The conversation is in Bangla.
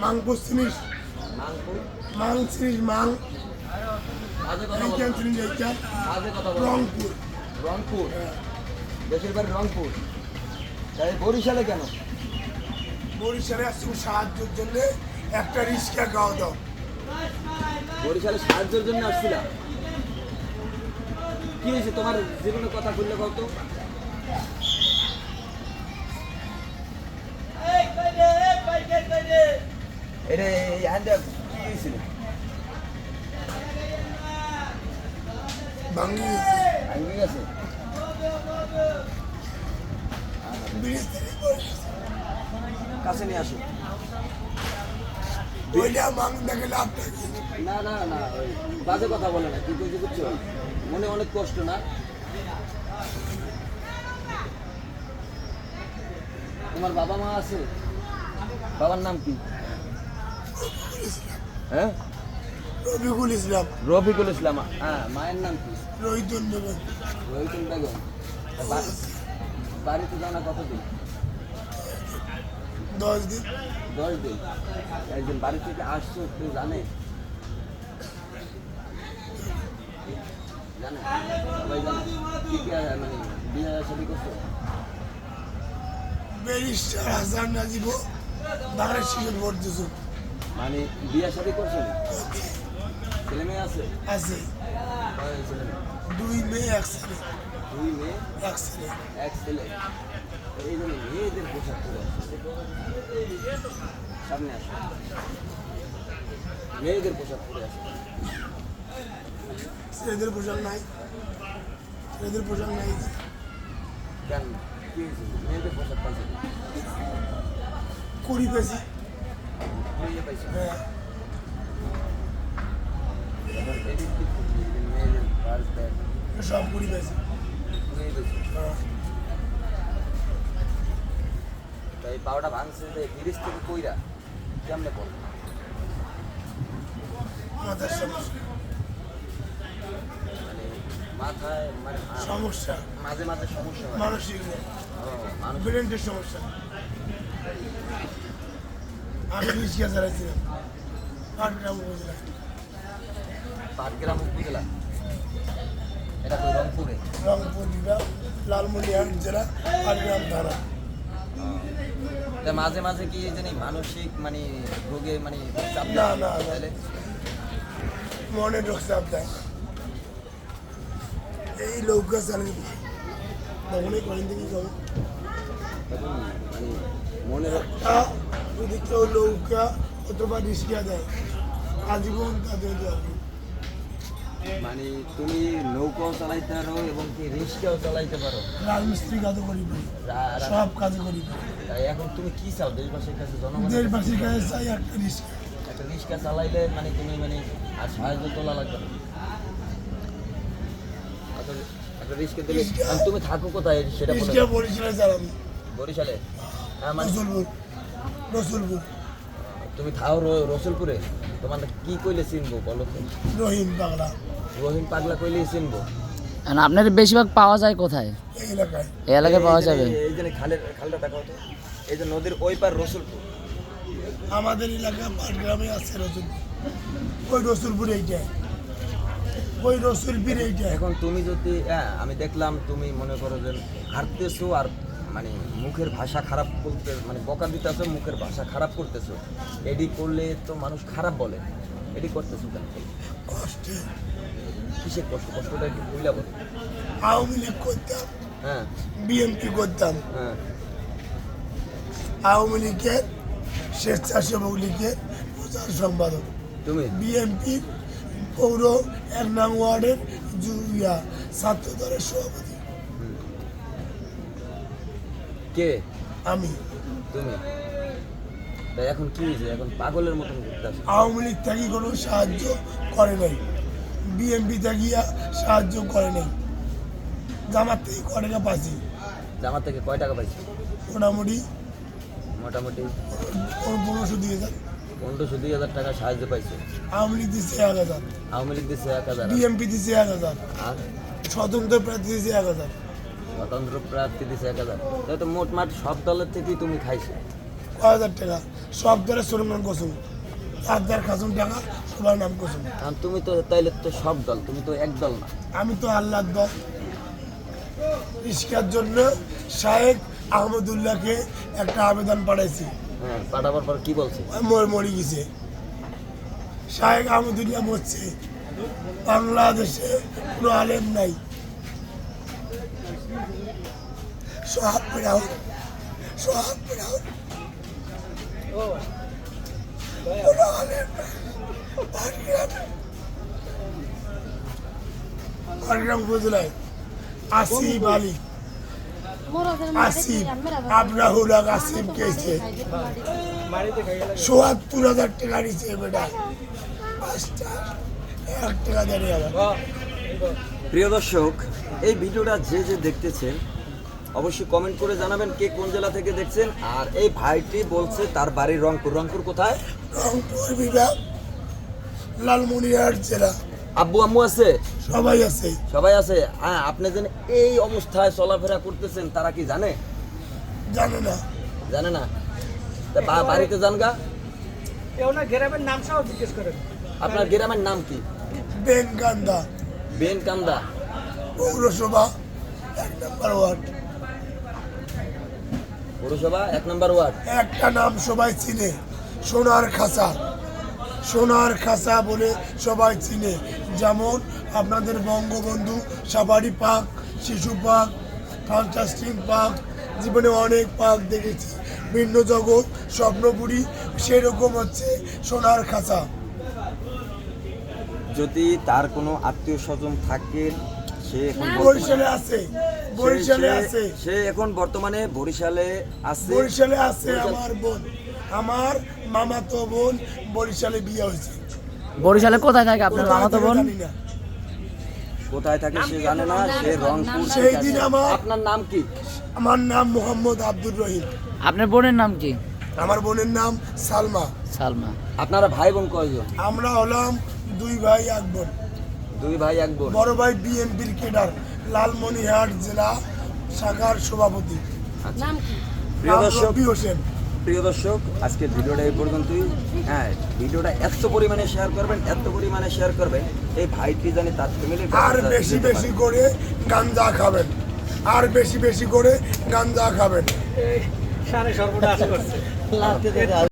মাংপুর জিনিস মাং জিনিস মাং এইখান জিনিস এইখান রংপুর রংপুর দেশের বাড়ি রংপুর। তাই বরিশালে কেন? বরিশালে আসছি সাহায্যের জন্য একটা রিক্সা গাও দাও। বরিশালে সাহায্যের জন্য আসছিলাম। কি হয়েছে তোমার জীবনের কথা বললে বলতো? এটা কি হয়েছিল? ভাঙি ভাঙে গেছে। ব্রিজ থেকে পড়েছে। কাছে নিয়ে আসো। ওইটা মাং দেখে লাভটা কি? না না না, ওই বাজে কথা বলে না। কি কইতে করছো? মনে অনেক কষ্ট না? তোমার বাবা মা আছে? বাবার নাম কি? হ্যাঁ, রবিকুল ইসলাম, রফিকুল ইসলাম। হ্যাঁ, মায়ের নাম কি? রহিতুল বেগম। রহিতুল বেগম। বাড়িতে যাও না কতদিন? 10 দিন। 10 দিন। একদিন বাড়ি থেকে আসছো, কেউ জানে? জানে, সবাই জানে। কি কি মানে বিয়ে শাদী করছো? ব্যারিস্টার হাসান নাজিব ঢাকা শিশু পড়তেছে। মানে বিয়ে শাদী করছো? ছেলে মেয়ে আছে? আছে কয় ছেলে মেয়ে? 2 মেয়ে 1 ছেলে। 2 মেয়ে 1 ছেলে। 1 ছেলে। এই জন্য মেয়েদের পোশাক পরে আসছে। সামনে আসো। মেয়েদের পোশাক পরে আসছে। ছেলেদের পোশাক নাই। ছেলেদের পোশাক নাই। কেন? কি হয়েছে? মেয়েদের পোশাক পাইছে? কুড়ি পেয়েছি। মেয়ে পাইছে? হ্যাঁ, এবার এদিক কি করছি? মেয়েদের পার্স ব্যাগ সব কুড়ি পেয়েছি। মেয়ে পাইছে। হ্যাঁ, তাই পাওয়াটা ভাঙছে যে ব্রিজ থেকে কইরা কেমনে পড়ে? মাথার সমস্যা। মানে মাথায় মানে সমস্যা মাঝে মাঝে সমস্যা হয়। মানসিক মানুষ ব্রেনের সমস্যা। আমি রিক্সা চালাইছিলাম 8 গ্রাম উপজেলা। পাটগ্রাম উপজেলা, এটা তো রংপুরে। রংপুর বিভাগ, লালমনিরহাট জেলা, 8 গ্রাম থানা। তা মাঝে মাঝে কি জানি মানসিক মানে রোগে মানে চাপ না, দেয়? না, না। তাহলে মনে রোগ চাপ দেয়। এই লৌকা চালিয়ে তখনই করেন থেকে যাবো তখন মানে মনে যদি কেউ লৌকা অথবা রিক্সা দেয় আজীবন তাদের যাবে। মানে তুমি নৌকাও চালাইতে পারো এবং কি রিক্সাও চালাইতে পারো। রাজমিস্ত্রি কাজও করি পারি, রা- সব কাজে করি পারি। তাই এখন তুমি কি চাও দেশবাসীর কাছে, জনগণের কাছে? দেশবাসীর কাছে চাই একটা রিক্সা। একটা রিক্সা চালাইলে মানে তুমি মানে আর সাহায্য তোলা লাগবে না। একটা রিক্সা দিলে রিক্সা- আর তুমি থাকো কোথায় সেটা বলে রিক্সা দাও। বরিশালে চালামি। বরিশালে? হ্যাঁ, মানে রসুলপুর। রসুলপুর তুমি থাও রসুলপুরে। তোমার কি কইলে চিনবো বলো তো? রহিম পাগলা রহিম পাগলা কইলেই চিনবো। আর আপনার বেশিরভাগ পাওয়া যায় কোথায়? এই এলাকায়। এই এলাকায় পাওয়া যাবে? এই যে খালটা দেখাও তো। এই যে নদীর ওই পার রসুলপুর। আমাদের এলাকা পাটগ্রামে আছে রসুলপুর। ওই রসুলপুর এইটা, ওই রসুলপুর এইটা। এখন তুমি যদি আমি দেখলাম তুমি মনে করো যে হাঁটতেছো আর মানে মুখের ভাষা খারাপ করতে মানে বকা দিতেছো, মুখের ভাষা খারাপ করতেছো। এডি করলে তো মানুষ খারাপ বলে। এডি করতেছো কেন? কষ্টে কিসের কষ্ট? কষ্টটা একটু বুঝলা বলো। আওয়ামী লীগ করতাম, হ্যাঁ বিএনপি করতাম। হ্যাঁ। আওয়ামী লীগের স্বেচ্ছাসেবক লীগের প্রচার সম্পাদক, তুমি বিএনপির পৌর 1 নং ওয়ার্ডের ছাত্র দলের সভাপতি কে? আমি। তুমি তাই এখন কি হয়েছে? এখন পাগলের মতন ঘুরতেছো। আওয়ামী লীগ থেকে কোনো সাহায্য করে নাই, বিএনপি থেকে সাহায্য করে নাই, জামাত থেকে ক টাকা পাচ্ছি জামাত থেকে কয় টাকা পাইছো? মোটামুটি মোটামুটি 15-20 15-20 টাকা সাহায্য পাইছো। আওয়ামী লীগ দিচ্ছে 1000, আওয়ামী লীগ দিচ্ছে 1000, বিএনপি দিচ্ছে 1000, আর স্বতন্ত্র প্রার্থী দিচ্ছে 1000। স্বতন্ত্র প্রার্থী দিচ্ছে 1000। তাই তো মোটমাট সব দলের থেকেই তুমি খাইছো। 1000 টাকা সব ধরে সুরঙ্গন কসুম, আদার খাসুম টাকা সবার নাম কসুম। আর তুমি তো তাইলে তো সব দল, তুমি তো এক দল না। আমি তো আল্লাহর দল। ইস্কার জন্য শাহেক আহমদুল্লাহকে একটা আবেদন পাঠাইছি, হ্যাঁ, পাঠাবার পর কি বলছে? মরে গেছে। শাহেক আহমদুল্লাহ মরছে, বাংলাদেশে কোনো আলেম নাই। সোহাগ ফেরাউন, সোহাগ ফেরাউন, কোনো আলেম নাই। পাটগ্রাম উপজেলায় আসিফ আলী, আসিফ আবরাহুল হক আসিফ কেছে ৭৪,০০০ টাকা নিচ্ছে বেটা, 1 টাকা দেয় আবার। প্রিয় দর্শক, এই ভিডিওটা যে যে দেখতেছেন অবশ্যই কমেন্ট করে জানাবেন কে কোন জেলা থেকে দেখছেন। আর এই ভাইটি বলছে তার বাড়ি রংপুর। রংপুর কোথায়? রংপুর বিভাগ, লালমনিরহাট জেলা। আব্বু আম্মু আছে? সবাই আছে। সবাই আছে। হ্যাঁ, আপনি যেন এই অবস্থায় চলাফেরা করতেছেন তারা কি জানে? জানে না। জানে না? তা বাড়িতে যান গা। ওনার গ্রামের নাম সহ জিজ্ঞেস করেন। আপনার গ্রামের নাম কি? বেনকান্দা, বেনকান্দা পৌরসভা 1 নম্বর ওয়ার্ড। পৌরসভা 1 নম্বর ওয়ার্ড। একটা নাম সবাই চিনে, সোনার খাঁচা। সোনার খাঁচা বলে সবাই চিনে। যেমন আপনাদের বঙ্গবন্ধু সাফারি পার্ক, শিশু পার্ক, ফ্যান্টাস্টিক পার্ক, জীবনে অনেক পার্ক দেখেছি, ভিন্ন জগৎ, স্বপ্নপুরী, সেরকম হচ্ছে সোনার খাঁচা। যদি তার কোনো আত্মীয় স্বজন থাকে সে এখন বরিশালে আছে, বরিশালে আছে, সে এখন বর্তমানে বরিশালে আছে। বরিশালে আছে। আমার বোন, আমার মামাতো বোন বরিশালে বিয়ে হয়েছে। বরিশালে কোথায় থাকে আপনার কোথায় মামাতো থাকে বোন? জানি না। কোথায় থাকে সে জানে না, সে রংপুর। সেই দিন আপনার নাম কি? আমার নাম মোহাম্মদ আব্দুর রহিম। আপনার বোনের নাম কি? আমার বোনের নাম সালমা। সালমা। আপনারা ভাই বোন কয়জন? আমরা হলাম 2 ভাই 1 বোন। 2 ভাই 1 বোন। বড় ভাই বিএনপির ক্যাডার, লালমনিরহাট জেলা শাখার সভাপতি। আচ্ছা। প্রিয় নাম দর্শক, রব্বি হোসেন। প্রিয় দর্শক, আজকের ভিডিওটা এই পর্যন্তই। হ্যাঁ, ভিডিওটা এত পরিমাণে শেয়ার করবেন, এত পরিমাণে শেয়ার করবেন এই ভাইটি জানি তার ফ্যামিলির আর বেশি বেশি করে গাঞ্জা খাবেন, আর বেশি বেশি করে গাঞ্জা খাবেন। সাড়ে সর্বনাশ করছে।